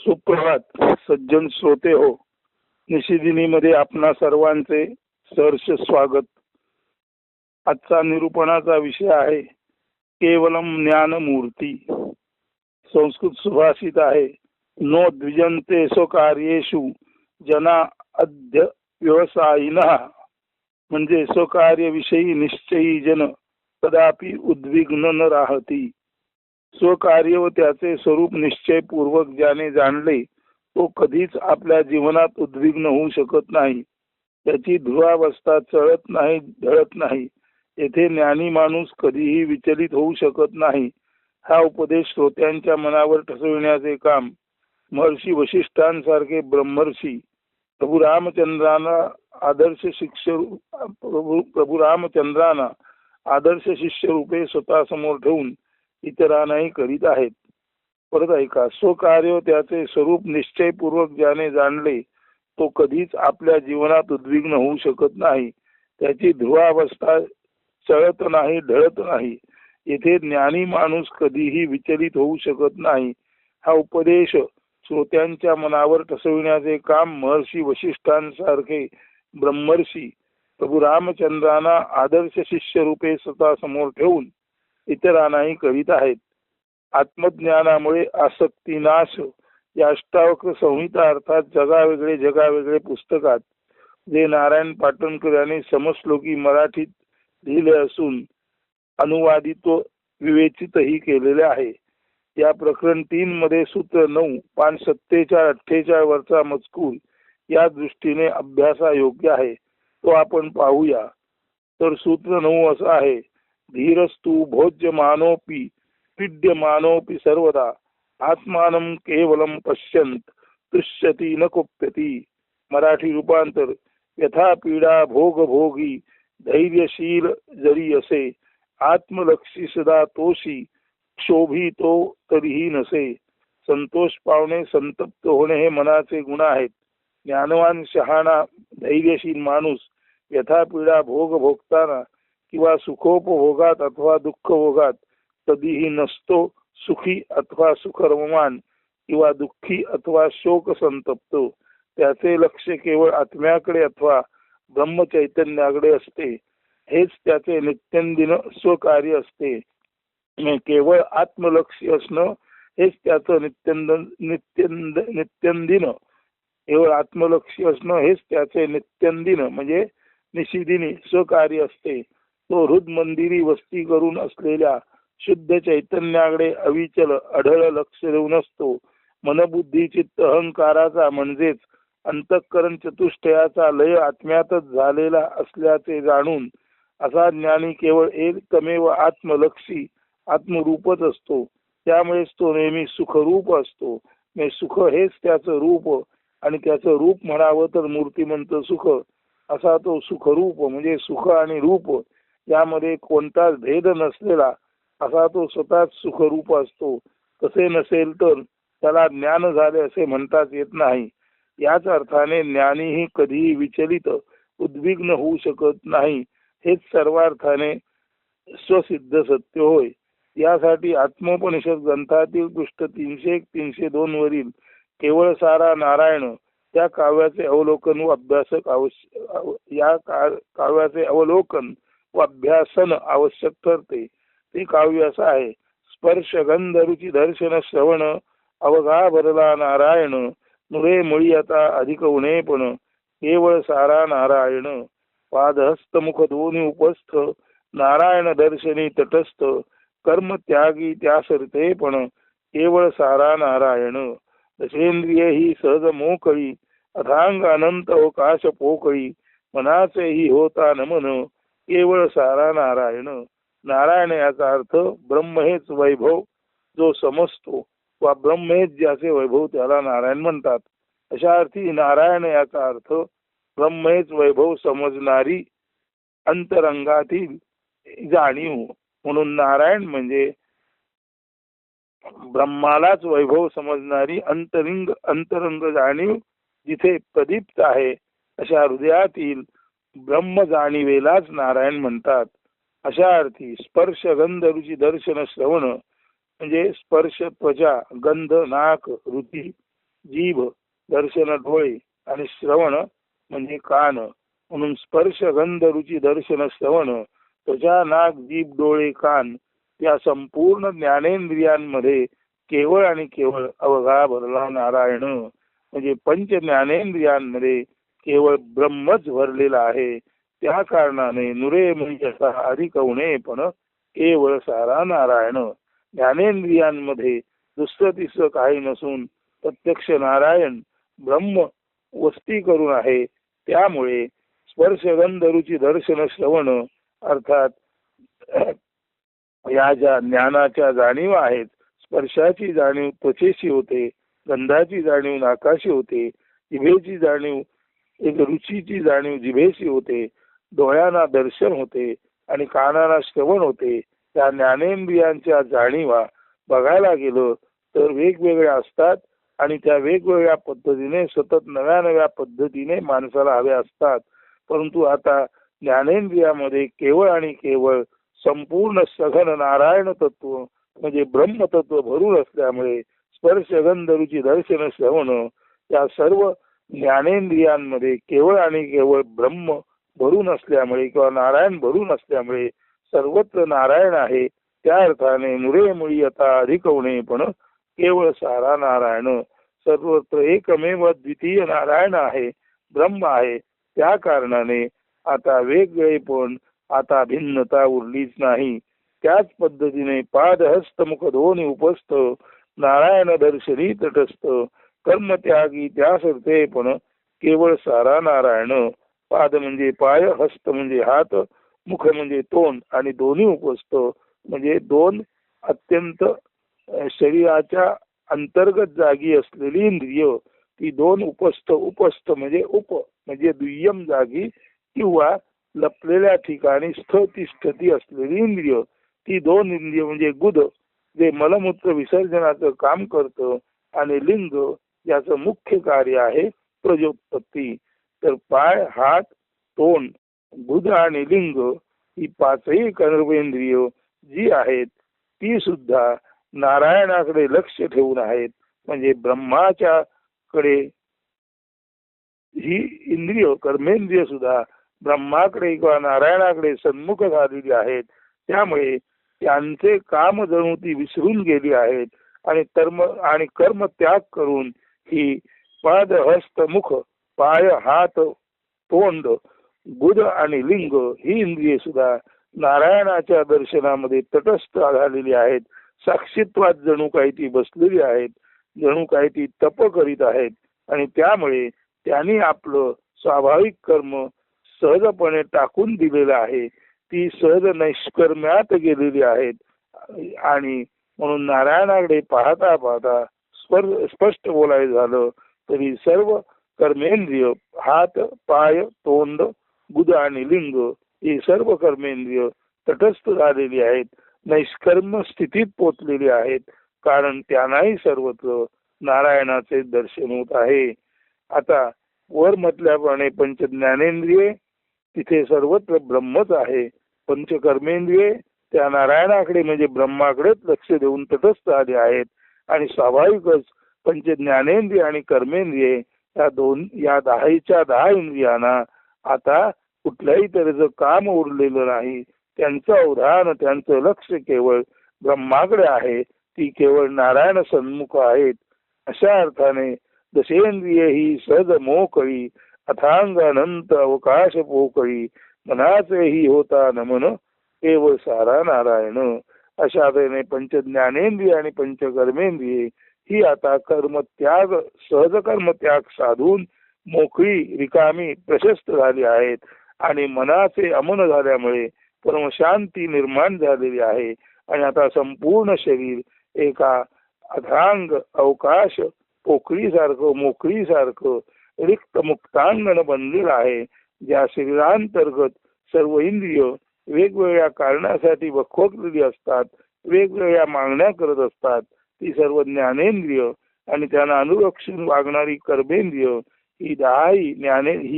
सुप्रभात सज्जन श्रोते हो. निशिदिनीमध्ये आपणा सर्वांचे सहर्ष स्वागत. आजचा निरूपणाचा विषय आहे केवलम ज्ञानमूर्ती. संस्कृत सुभाषित आहे, नो द्विजन्ते स्वकार्येषु जना अद्य व्यवसायिनः. म्हणजे स्वकार्यविषयी निश्चयी जन कदापि उद्विग्न न राहती. स्वकार्य व त्याचे स्वरूप निश्चयपूर्वक ज्याने जाणले तो कधीच आपल्या जीवनात उद्विग्न होऊ शकत नाही. त्याची ध्रुवावस्था चळत नाही, ढळत नाही. येथे ज्ञानी माणूस कधीही विचलित होऊ शकत नाही. हा उपदेश श्रोत्यांच्या मनावर ठसविण्याचे काम महर्षी वशिष्ठांसारखे ब्रह्मर्षी प्रभू रामचंद्रांना आदर्श शिष्य रूपे स्वतः समोर ठेवून इतरांनाही करीत आहेत. परत ऐका, स्वकार्य त्याचे स्वरूप निश्चयपूर्वक ज्याने जाणले तो कधीच आपल्या जीवनात उद्विग्न होऊ शकत नाही. त्याची ध्रुवावस्था चळत नाही, ढळत नाही. येथे ज्ञानी माणूस कधीही विचलित होऊ शकत नाही. हा उपदेश श्रोत्यांच्या मनावर ठसविण्याचे काम महर्षी वशिष्ठांसारखे ब्रह्मर्षी प्रभू रामचंद्रांना आदर्श शिष्य रूपे स्वतः समोर ठेवून इतरांनाही करीत आहेत. आत्मज्ञानामुळे आसक्तीनाश या अष्टावक्र संहिता अर्थात जगावेगळे पुस्तकात जे नारायण पाटणकर यांनी समश्लोकी मराठीत लिहिले असून अनुवादित विवेचितही केलेले आहे. या प्रकरण 3 मध्ये सूत्र 9 पान 47-48 वरचा मजकूर या दृष्टीने अभ्यासायोग्य आहे. तो आपण पाहूया. तर सूत्र 9 असं आहे, धीरस्तु भोज्यमानोपि पीड्यमानोपि सर्वदा आत्मानं केवलम पश्यंत तुष्यति न कुप्यति. मराठी रूपांतर, यथा पीडा भोग भोगी धैर्यशील जरी असे आत्मलक्षी सदा तोषी क्षोभितो तरीही नसे. संतोष पावणे संतप्त होणे हे मनाचे गुण आहेत. ज्ञानवान शहाणा धैर्यशील माणूस यथा पीडा भोग भोगताना किंवा सुखोपभोगात अथवा दुःख भोगात कधीही नसतो. सुखी अथवा सुखरममान किंवा दुःखी अथवा शोक संतप्तो. त्याचे लक्ष केवळ आत्म्याकडे अथवा ब्रह्मचैतन्याकडे असते. हेच त्याचे नित्यंदिन स्वकार्य असते. केवळ आत्मलक्ष्य असणं हेच त्याचं नित्यंदिन केवळ आत्मलक्ष्य असणं हेच त्याचे नित्यंदिन म्हणजे निशिदिनी स्वकार्य असते. तो हृद मंदिरी वस्ती करून असलेल्या शुद्ध चैतन्याकडे अविचल अढळ लक्ष देऊन असतो. मनबुद्धी चित्त अहंकाराचा म्हणजेच अंतःकरण चतुष्टयाचा लय आत्म्यातच झालेला असल्याचे जाणून असा ज्ञानी केवळ एकमेव आत्मलक्षी आत्मरूपच असतो. त्यामुळेच तो नेहमी सुखरूप असतो. सुख हेच त्याचं रूप आणि त्याचं रूप म्हणावं तर मूर्तिमंत सुख असा तो सुखरूप म्हणजे सुख आणि रूप यामध्ये कोणताच भेद नसलेला असा तो स्वतःच सुखरूप असतो. तसे नसेल तर त्याला ज्ञान झाले असे म्हणताच येत नाही. याच अर्थाने ज्ञानीही कधीही विचलित उद्विग्न होऊ शकत नाही. हेच सर्वार्थाने स्वसिद्ध सत्य होय. यासाठी आत्मोपनिषद ग्रंथातील पृष्ठ 301-302 वरील केवळ सारा नारायण या काव्याचे अवलोकन व अभ्यासन आवश्यक ठरते. ते काव्य असं आहे, स्पर्श गंध रुची दर्शन श्रवण अवघा भरला नारायण नुरे मुळी आता अधिक उणे पण केवळ सारा नारायण. पादहस्त मुख दोन्ही उपस्थ नारायण दर्शनी तटस्थ कर्म त्यागी त्यासरते पण केवळ सारा नारायण. दशेंद्रिय ही सहज मोकळी अथांग अनंत अवकाश पोकळी मनाचे ही होता नमन केवळ सारा नारायण. नारायण याचा अर्थ ब्रह्म हेच वैभव जो समजतो वा ब्रह्म हेच ज्याचे वैभव त्याला नारायण म्हणतात. अशा अर्थी नारायण याचा अर्थ ब्रह्म हेच वैभव समजणारी अंतरंगातील जाणीव. म्हणून नारायण म्हणजे ब्रह्मालाच वैभव समजणारी अंतरंग जाणीव जिथे प्रदीप्त आहे अशा हृदयातील ब्रह्म जाणीवेलाच नारायण म्हणतात. अशा अर्थी स्पर्श गंध रुची दर्शन श्रवण म्हणजे स्पर्श त्वचा गंध नाक रुची जीभ, दर्शन डोळे आणि श्रवण म्हणजे कान. म्हणून स्पर्श गंध रुची दर्शन श्रवण त्वचा नाक जीभ डोळे कान या संपूर्ण ज्ञानेंद्रियांमध्ये केवळ आणि केवळ अवघा भरला नारायण. म्हणजे पंच ज्ञानेंद्रियांमध्ये केवळ ब्रह्मच भरलेला आहे. त्या कारणाने नुरे म्हणजे अधिक उणे पण केवळ सारा नारायण. ज्ञानेंद्रियांमध्ये दुसरं तिसरं काही नसून प्रत्यक्ष नारायण ब्रह्म वस्ती करून आहे. त्यामुळे स्पर्शगंध रुची दर्शन श्रवण अर्थात या ज्या ज्ञानाच्या जाणीव आहेत, स्पर्शाची जाणीव त्वचेशी होते, गंधाची जाणीव नाकाशी होते, जिभेची जाणीव एक रुचीची जाणीव जिभेशी होते, डोळ्यांना दर्शन होते आणि कानाला श्रवण होते. त्या ज्ञानेंद्रियांच्या जाणीवा बघायला गेलो तर वेगवेगळ्या असतात आणि त्या वेगवेगळ्या पद्धतीने सतत नव्या नव्या पद्धतीने माणसाला हव्या असतात. परंतु आता ज्ञानेंद्रियामध्ये केवळ आणि केवळ संपूर्ण सघन नारायण तत्व म्हणजे ब्रह्मतत्व भरून असल्यामुळे स्पर्श गंध रुची दर्शन श्रवण या सर्व ज्ञानेंद्रियांमध्ये केवळ आणि केवळ ब्रह्म भरून असल्यामुळे किंवा नारायण भरून असल्यामुळे सर्वत्र नारायण आहे. त्या अर्थाने नुरे मुळी आता अधिक उणे पण केवळ सारा नारायण. सर्वत्र एकमेव द्वितीय नारायण आहे, ब्रह्म आहे. त्या कारणाने आता वेगळे पण आता भिन्नता उरलीच नाही. त्याच पद्धतीने पाद हस्त मुख दोन्ही उपस्थ नारायण दर्शनी तटस्थ कर्मत्यागी त्यासर्थे पण केवळ सारा नारायण. पाद म्हणजे पाय, हस्त म्हणजे हात, मुख म्हणजे तोंड आणि दोन्ही उपस्थ म्हणजे दोन अत्यंत शरीराच्या अंतर्गत जागी असलेली इंद्रिय. ती दोन उपस्थ, उपस्थ म्हणजे म्हणजे दुय्यम जागी किंवा लपलेल्या ठिकाणी स्थिती असलेली इंद्रिय. ती दोन इंद्रिय म्हणजे गुद जे मलमूत्र विसर्जनाचं काम करतं आणि लिंग याचं मुख्य कार्य आहे प्रजोत्पत्ती. तर पाय, हात, तोंड, गुद आणि लिंग ही पाचही कर्मेंद्रिय जी आहेत ती सुद्धा नारायणाकडे लक्ष ठेवून आहेत. म्हणजे ब्रह्माच्या कडे ही इंद्रिय कर्मेंद्रिय सुद्धा ब्रह्माकडे किंवा नारायणाकडे सन्मुख झालेली आहेत. त्यामुळे त्यांचे काम जणू ती विसरून गेली आहेत आणि कर्म त्याग करून ही पाद हस्त मुख पाय हात तोंड गुद आणि लिंग ही इंद्रिये सुद्धा नारायणाच्या दर्शनामध्ये तटस्थ झालेली आहेत. साक्षीत्वात जणू काही ती बसलेली आहेत, जणू काही ती तप करीत आहेत आणि त्यामुळे त्यांनी आपलं स्वाभाविक कर्म सहजपणे टाकून दिलेलं आहे. ती सहज नैष्कर्म्यात गेलेली आहेत आणि म्हणून नारायणाकडे पाहता पाहता स्पष्ट बोलायचं झालं तरी सर्व कर्मेंद्रिय हात पाय तोंड गुद आणि लिंग ही सर्व कर्मेंद्रिय तटस्थ झालेली आहेत, नैष्कर्म स्थितीत पोचलेली आहेत. कारण त्यांनाही सर्वत्र नारायणाचे दर्शन होत आहे. आता वर म्हटल्याप्रमाणे पंच ज्ञानेंद्रिये तिथे सर्वत्र ब्रह्मच आहे. पंचकर्मेंद्रिये त्या नारायणाकडे म्हणजे ब्रह्माकडेच लक्ष देऊन तटस्थ आले आहेत आणि स्वाभाविकच पंच ज्ञानेंद्रिय आणि कर्मेंद्रिये या 10 इंद्रियांना आता कुठल्याही तऱ्हेचं काम उरलेलं नाही. त्यांचं अवधान त्यांचं लक्ष केवळ ब्रह्माकडे आहे. ती केवळ नारायण सन्मुख आहेत. अशा अर्थाने दशेंद्रिय ही सहज मोकळी अथांग अनंत अवकाश पोकळी मनाचेही होता नमन केवळ सारा नारायण. अशा तऱ्हेने पंच ज्ञानेंद्रिय आणि पंचकर्मेंद्रिये ही आता कर्मत्याग सहज कर्मत्याग साधून मोकळी रिकामी प्रशस्त झाली आहेत आणि मनाचे अमन झाल्यामुळे परमशांती निर्माण झालेली आहे आणि आता संपूर्ण शरीर एका अथांग अवकाश पोकळीसारखं मोकळीसारखं रिक्त मुक्तांगण बनलेलं आहे. ज्या शरीरांतर्गत सर्व इंद्रिय वेगवेगळ्या कारणासाठी वखोकलेली असतात, वेगवेगळ्या मागण्या करत असतात, ती सर्व ज्ञानेंद्रिय आणि त्यांना अनुरक्षण वागणारी कर्मेंद्रिय ही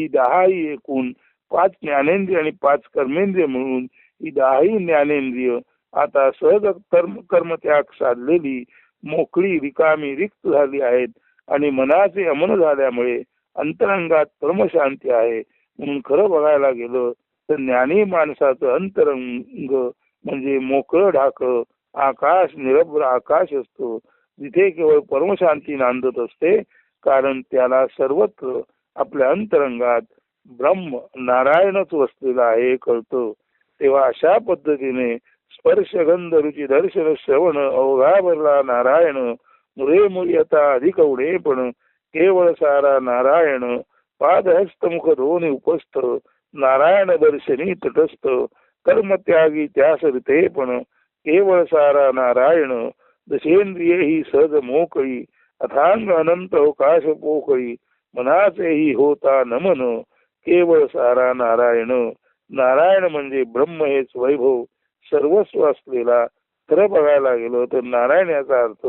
10 एकूण 5 ज्ञानेंद्रिय आणि 5 कर्मेंद्रिय म्हणून ही 10 ज्ञानेंद्रिय आता सहज कर्मत्याग साधलेली मोकळी रिकामी रिक्त झाली आहेत आणि मनाचे अमन झाल्यामुळे अंतरंगात परमशांती आहे. म्हणून खरं बघायला गेलं तर ज्ञानी माणसाचं अंतरंग म्हणजे मोकळं ढाकळं आकाश, निरभ्र आकाश असतो, जिथे केवळ परमशांती नांदत असते. कारण त्याला सर्वत्र आपल्या अंतरंगात ब्रह्म नारायणच वसलेला आहे हे कळतं. तेव्हा अशा पद्धतीने स्पर्श गंध रुची दर्शन श्रवण अवघा भरला नारायण, मुरे मुर्यता अधिक उडे पण केवळ सारा नारायण, पादहस्तमुख दोन्ही उपस्थ नारायण दर्शनी तटस्थ, कर्मत्यागी त्यासरिते पण केवळ सारा नारायण, दशेंद्रिये ही सहज मोकळी अथांग अनंत अवकाश पोकळी, मनाचे ही होता नमन केवळ सारा नारायण. नारायण म्हणजे ब्रह्म हेच वैभव सर्वस्व असलेला. खरं बघायला गेलं तर नारायण याचा अर्थ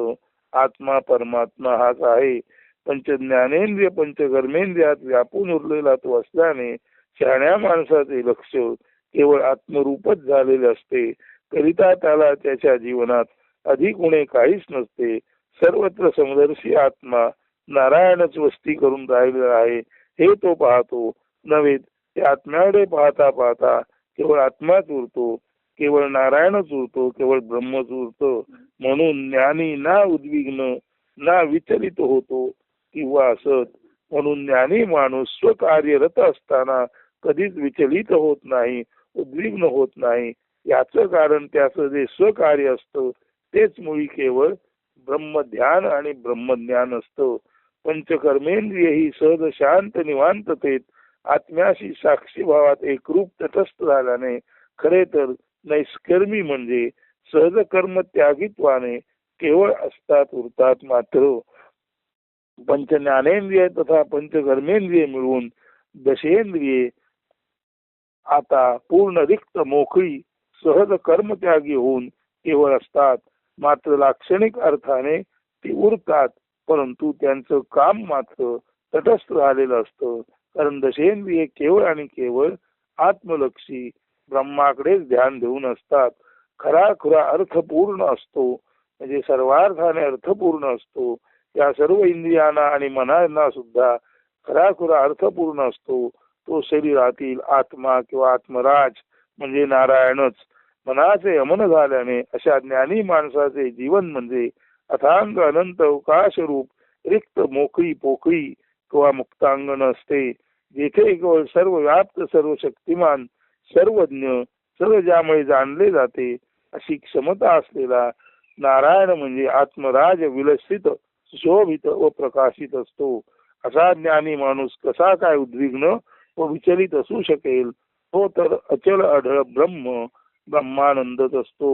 आत्मा परमात्मा हाच आहे. पंच ज्ञानेंद्रिय पंच कर्मेंद्रियात व्यापून उरलेला तो असल्याने शहाण्या माणसाचे लक्ष केवळ आत्मरूपच झालेले असते. करिता त्याला त्याच्या जीवनात अधिक उणे काहीच नसते. सर्वत्र समदर्शी आत्मा नारायणच वस्ती करून राहिलेला आहे हे तो पाहतो. नव्हे ते आत्म्याकडे पाहता पाहता केवळ आत्माच उरतो, केवळ नारायणच उरतो, केवळ ब्रह्मच उरतो. म्हणून ज्ञानी ना उद्विग्न ना विचलित होतो किंवा असत. म्हणून ज्ञानी माणूस स्वकार्यरत असताना कधीच विचलित होत नाही, उद्विग्न होत नाही. याचं कारण त्याचं जे स्वकार्य असतं तेच मुळी केवळ ब्रह्मध्यान आणि ब्रह्मज्ञान असतं. पंचकर्मेंद्रिय ही सहज शांत निवांततेत आत्म्याशी साक्षी भावात एकरूप तटस्थ झाल्याने खरे तर नैष्कर्मी म्हणजे सहज कर्म त्यागित्वाने केवळ असतात उरतात. मात्र पंच ज्ञानेंद्रिय तथा पंचकर्मेंद्रिय मिळून दशेंद्रिये आता पूर्ण रिक्त मोकळी सहज कर्मत्यागी होऊन केवळ असतात. मात्र लाक्षणिक अर्थाने ती उरतात, परंतु त्यांचं काम मात्र तटस्थ झालेलं असतं. कारण दशेंद्रिये केवळ आणि केवळ आत्मलक्षी ब्रह्माकडेच ध्यान देऊन असतात. खरा अर्थपूर्ण असतो म्हणजे सर्वार्थाने अर्थपूर्ण असतो. या सर्व इंद्रियांना आणि मनांना सुद्धा खरा अर्थपूर्ण असतो. तो शरीरातील आत्मा किंवा आत्मराज म्हणजे नारायणच. मनाचे अमन झाल्याने अशा ज्ञानी माणसाचे जीवन म्हणजे अथांग अनंत अवकाश रूप रिक्त मोकळी पोकळी किंवा मुक्तांगण असते, जेथे केवळ सर्व व्याप्त सर्व शक्तिमान सर्वज्ञ सर्व ज्यामुळे जाणले जाते अशी क्षमता असलेला नारायण म्हणजे आत्मराज विलसित सुशोभित व प्रकाशित असतो. असा ज्ञानी माणूस कसा काय उद्विग्न व विचलित असू शकेल? तो तर अचल अढळ ब्रह्मानंदच असतो.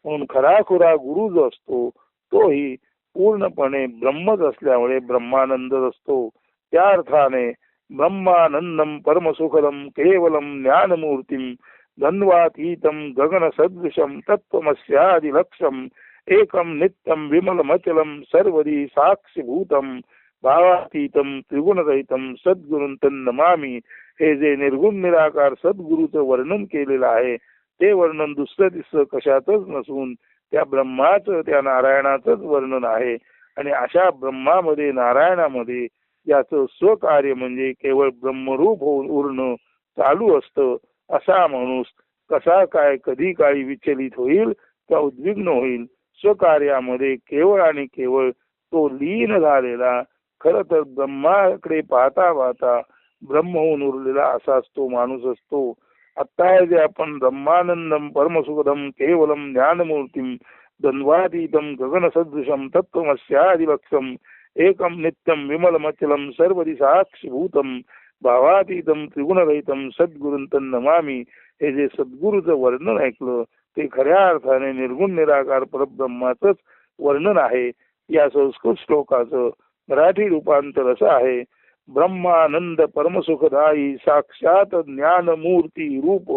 म्हणून खरा गुरु जो असतो तोही पूर्णपणे ब्रह्मच असल्यामुळे ब्रह्मानंदच असतो. त्या अर्थाने ब्रह्मानंदम परमसुखदम केवलम ज्ञानमूर्तीम द्वंद्वातीतम गगन सदृशम तत्वमस्यादि लक्ष्यम एकम नित्यम विमलमचलम सर्वदी साक्षीभूतम भावातीतम त्रिगुणरहितम सद्गुरुं तन्नमामि. हे जे निर्गुण निराकार सद्गुरूचं वर्णन केलेलं आहे ते वर्णन दुसरं तिसरं कशातच नसून त्या ब्रह्माचं त्या नारायणाचंच वर्णन आहे. आणि अशा ब्रह्मामध्ये नारायणामध्ये याचं स्वकार्य म्हणजे केवळ ब्रह्मरूप होऊन उरणं चालू असतं. असा माणूस कसा काय कधी काळी विचलित होईल का उद्विग्न होईल? स्वकार्यामध्ये केवळ आणि केवळ तो लीन झालेला खर तर ब्रह्माकडे पाहता पाहता ब्रह्म होऊन उरलेला असाच तो माणूस असतो. आता जे आपण ब्रह्मानंदम परमसुखदम केवलम ज्ञानमूर्तीम द्वंद्वातीतम गगन सदृशम तत्वमस्यादिलक्ष्यम एकम नित्यम विमलमचलम सर्वदी साक्षीभूतम भावातीतम त्रिगुणरहितम सद्गुरुं तन्नमामि. हे जे सद्गुरूचं वर्णन ऐकलं ते खऱ्या अर्थाने निर्गुण निराकार परब्रह्माचंच वर्णन आहे. या संस्कृत श्लोकाचं मराठी रूपांतर असं आहे: ब्रह्मानंद परमसुखदायी साक्षात ज्ञानमूर्ती रूप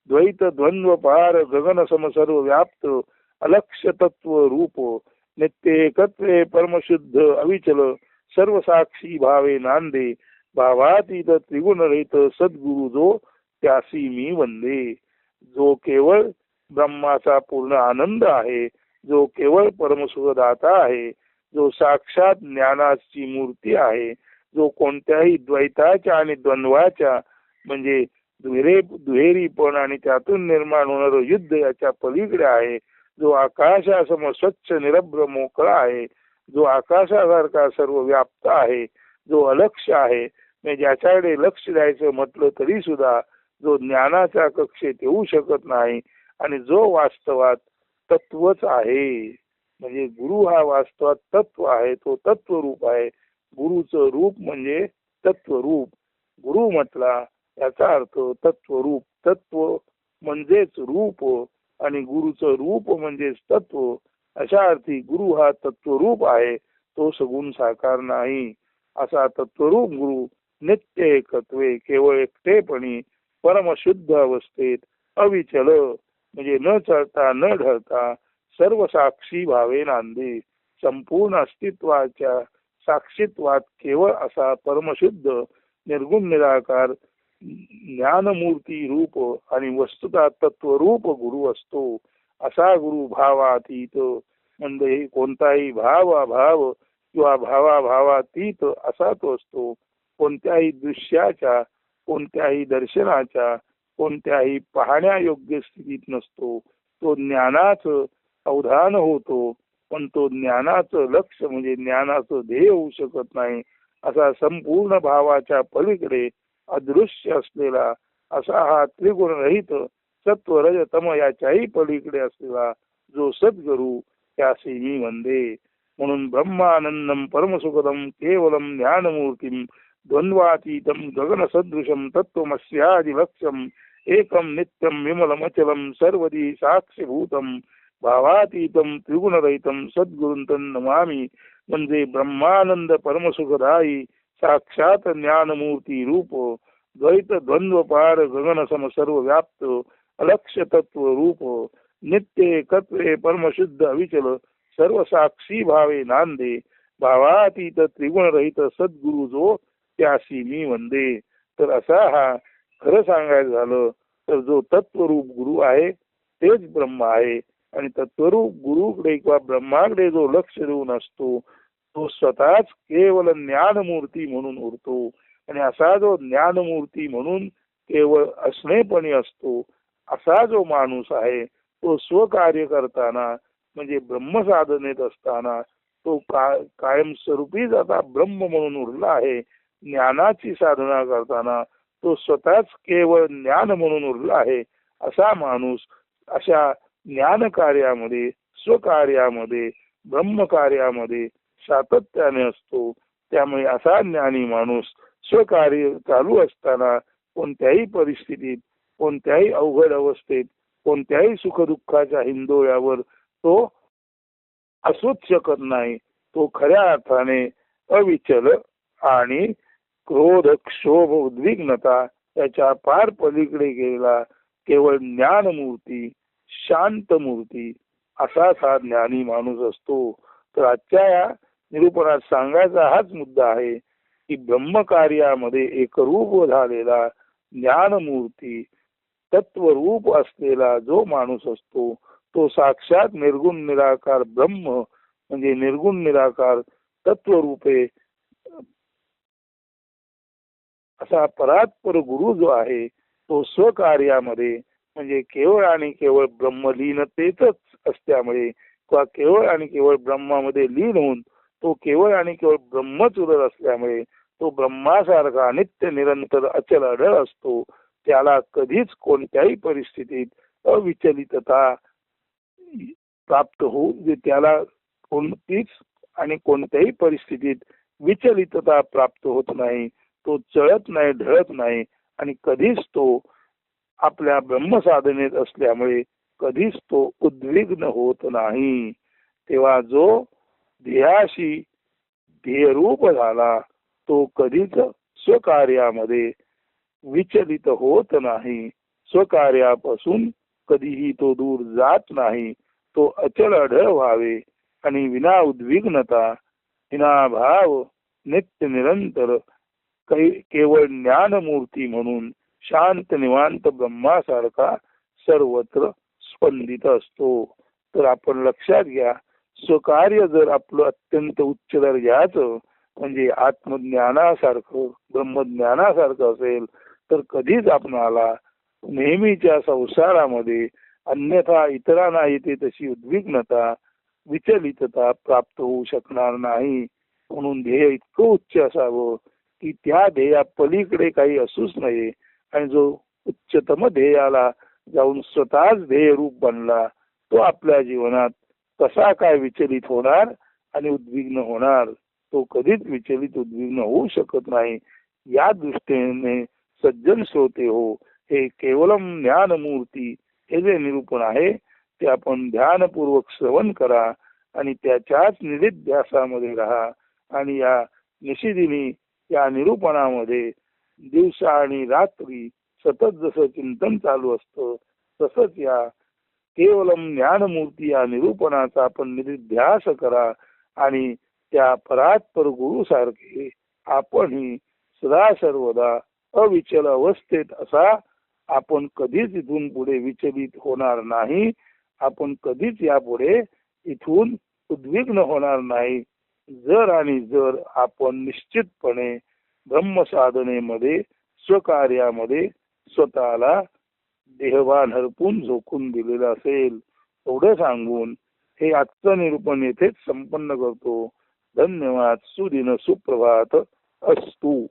द्वैत द्वंद्व पार गगन सम सर्व व्याप्त अलक्ष्य तत्व रूप नित्य एकत्वे परमशुद्ध अविचल सर्व साक्षी भावे नांदे भावातीत त्रिगुणरहित सद्गुरु जो त्यासी मी वंदे. जो केवळ ब्रह्माचा पूर्ण आनंद आहे, जो केवळ परमसुखदाता आहे, जो साक्षात ज्ञानाची मूर्ती आहे, जो कोणत्याही द्वैताच्या आणि द्वंद्वाच्या म्हणजे दुहेरीपण आणि त्यातून निर्माण होणारं युद्ध याच्या पलीकडे आहे, जो आकाशासम स्वच्छ निरभ्र मोकळा आहे, जो आकाशासारखा सर्व व्याप्त आहे, जो अलक्ष आहे, म्हणजे ज्याच्याकडे लक्ष द्यायचं म्हटलं तरी सुद्धा जो ज्ञानाच्या कक्षेत येऊ शकत नाही आणि जो वास्तवात तत्वच आहे. म्हणजे गुरु हा वास्तवात तत्व आहे, तो तत्वरूप आहे. गुरुचं रूप म्हणजे तत्वरूप. गुरु म्हटला याचा अर्थ तत्वरूप. तत्व म्हणजेच रूप आणि गुरुचं रूप म्हणजेच तत्व. अशा अर्थी गुरु हा तत्वरूप आहे, तो सगुण साकार नाही. असा तत्वरूप गुरु नित्य एकत्वे केवळ एकटेपणी परमशुद्ध अवस्थेत अविचल म्हणजे न चळता न ढळता सर्व साक्षी भावे नांदे. संपूर्ण अस्तित्वाच्या साक्षीत्वात केवळ असा परमशुद्ध निर्गुण निराकार ज्ञानमूर्ती रूप आणि वस्तुता तत्वरूप गुरु असतो. असा गुरु भावातीत म्हणजे कोणताही भाव अभाव किंवा भावाभावातीत असा तो असतो. कोणत्याही दृश्याच्या, कोणत्याही दर्शनाच्या, कोणत्याही पाहण्यायोग्य स्थितीत नसतो. तो ज्ञानाच अवधान होतो, पण तो ज्ञानाचं लक्ष म्हणजे ज्ञानाचं ध्येय होऊ शकत नाही. असा संपूर्ण भावाच्या पलीकडे अदृश्य असलेला असा हा त्रिगुण रहित सत्व रज तम याच्याही पलीकडे असलेला जो सद्गुरु त्यासी मी वंदे. म्हणून ब्रह्मानंदम परमसुखदम केवलम ज्ञानमूर्तीम द्वंद्वातीतम गगन सदृशम तत्वमस्यादि लक्ष्यम एकम नित्यम विमलमचलम सर्वदी साक्षीभूतम भावातीतम त्रिगुणरहितम सद्गुरुंतन नमामि. म्हणजे ब्रह्मानंद परमसुखदायी साक्षात ज्ञानमूर्ती रूप द्वैत द्वंद्व पार गगन सम सर्व व्याप्त अलक्ष तत्व रूप नित्य एकत्वे परमशुद्ध अविचल सर्व साक्षी भावे नांदे. भावातीत त्रिगुणरहित सद्गुरु जो त्यासी मी वंदे. तर असा हा खरं सांगायचं झालं तर जो तत्वरूप गुरु आहे तेच ब्रह्म आहे. आणि तत्वरूप गुरुकडे किंवा ब्रह्माकडे जो लक्ष देऊन असतो तो स्वतःच केवळ ज्ञानमूर्ती म्हणून उरतो. आणि असा जो ज्ञानमूर्ती म्हणून केवळ असणेपणी असतो असा जो माणूस आहे तो स्वकार्य करताना म्हणजे ब्रह्मसाधनेत असताना तो कायमस्वरूपीच आता ब्रह्म म्हणून उरला आहे. ज्ञानाची साधना करताना तो स्वतःच केवळ ज्ञान म्हणून उरला आहे. असा माणूस अशा ज्ञान कार्यामध्ये स्वकार्यामध्ये ब्रह्मकार्यामध्ये सातत्याने असतो. त्यामुळे असा ज्ञानी माणूस स्वकार्य चालू असताना कोणत्याही परिस्थितीत, कोणत्याही अवघड अवस्थेत, कोणत्याही सुखदुःखाच्या हिंदोळ्यावर तो असूच शकत नाही. तो खऱ्या अर्थाने अविचल आणि क्रोध क्षोभ उद्विग्नता त्याच्या पार पलीकडे गेलेला केवळ ज्ञानमूर्ती शांत मूर्ती असाच हा ज्ञानी माणूस असतो. तर आजच्या या निरूपणात सांगायचा हाच मुद्दा आहे की ब्रह्मकार्यामध्ये एकरूप झालेला ज्ञानमूर्ती तत्वरूप असलेला जो माणूस असतो तो साक्षात निर्गुण निराकार ब्रह्म म्हणजे निर्गुण निराकार तत्वरूपे असा परात्पर गुरु जो आहे तो स्वकार्यामध्ये म्हणजे केवळ आणि केवळ ब्रह्मलीनतेतच असल्यामुळे किंवा केवळ आणि केवळ ब्रह्मामध्ये लीन होऊन तो केवळ आणि केवळ ब्रह्मच उरत असल्यामुळे तो ब्रह्मासारखा नित्य निरंतर अचल अढळ असतो. त्याला कधीच कोणत्याही परिस्थितीत अविचलितता प्राप्त होऊ त्याला कोणतीच आणि कोणत्याही परिस्थितीत विचलितता प्राप्त होत नाही. तो चळत नाही, ढळत नाही आणि कधीच तो आपल्या ब्रह्मसाधनेत असल्यामुळे कधीच तो उद्विग्न होत नाही. तेव्हा जो ध्येयाशी ध्येयरूप झाला तो कधीच स्वकार्यामध्ये विचलित होत नाही. स्वकार्यापासून कधीही तो दूर जात नाही. तो अचल अढळ व्हावे आणि विना उद्विग्नता विना भाव नित्य निरंतर केवळ ज्ञानमूर्ती म्हणून शांत निवांत ब्रह्मासारखा सर्वत्र स्पंदित असतो. तर आपण लक्षात घ्या स्वकार्य जर आपलं अत्यंत उच्च दर्जाचं म्हणजे आत्मज्ञानासारखं ब्रह्मज्ञानासारखं असेल तर कधीच आपणाला नेहमीच्या संसारामध्ये अन्यथा इतरांना येते तशी उद्विग्नता विचलितता प्राप्त होऊ शकणार नाही. म्हणून ध्येय इतकं उच्च असावं की त्या ध्येया पलीकडे काही असूच नये आणि जो उच्चतम ध्येयाला जाऊन स्वतःच ध्येय रूप बनला तो आपल्या जीवनात कसा काय विचलित होणार आणि उद्विग्न होणार. तो कधीच विचलित उद्विग्न होऊ शकत नाही. या दृष्टीने सज्जन श्रोते हो, हे केवलम ज्ञानमूर्ती हे जे निरूपण आहे ते आपण ध्यानपूर्वक श्रवण करा आणि त्याच्याच निधिध्यासामध्ये राहा. आणि या निशिदिनी या निरूपणामध्ये दिवसा आणि रात्री सतत जसं चिंतन चालू असतं तसंच या केवलम ज्ञानमूर्ती या निरूपणाचा आपण निधिध्यास करा आणि त्या परात्पर गुरु सारखे आपणही सदा सर्वदा अविचल अवस्थेत असा आपण कधीच इथून पुढे विचलित होणार नाही. आपण कधीच यापुढे इथून उद्विग्न होणार नाही. जर आणि जर आपण निश्चितपणे ब्रह्मसाधनेमध्ये स्वकार्यामध्ये स्वतःला देहभान हरपून झोकून दिलेलं असेल. एवढं सांगून हे आजचं निरूपण येथेच संपन्न करतो. धन्यवाद. सुदिन सुप्रभात अस्तु.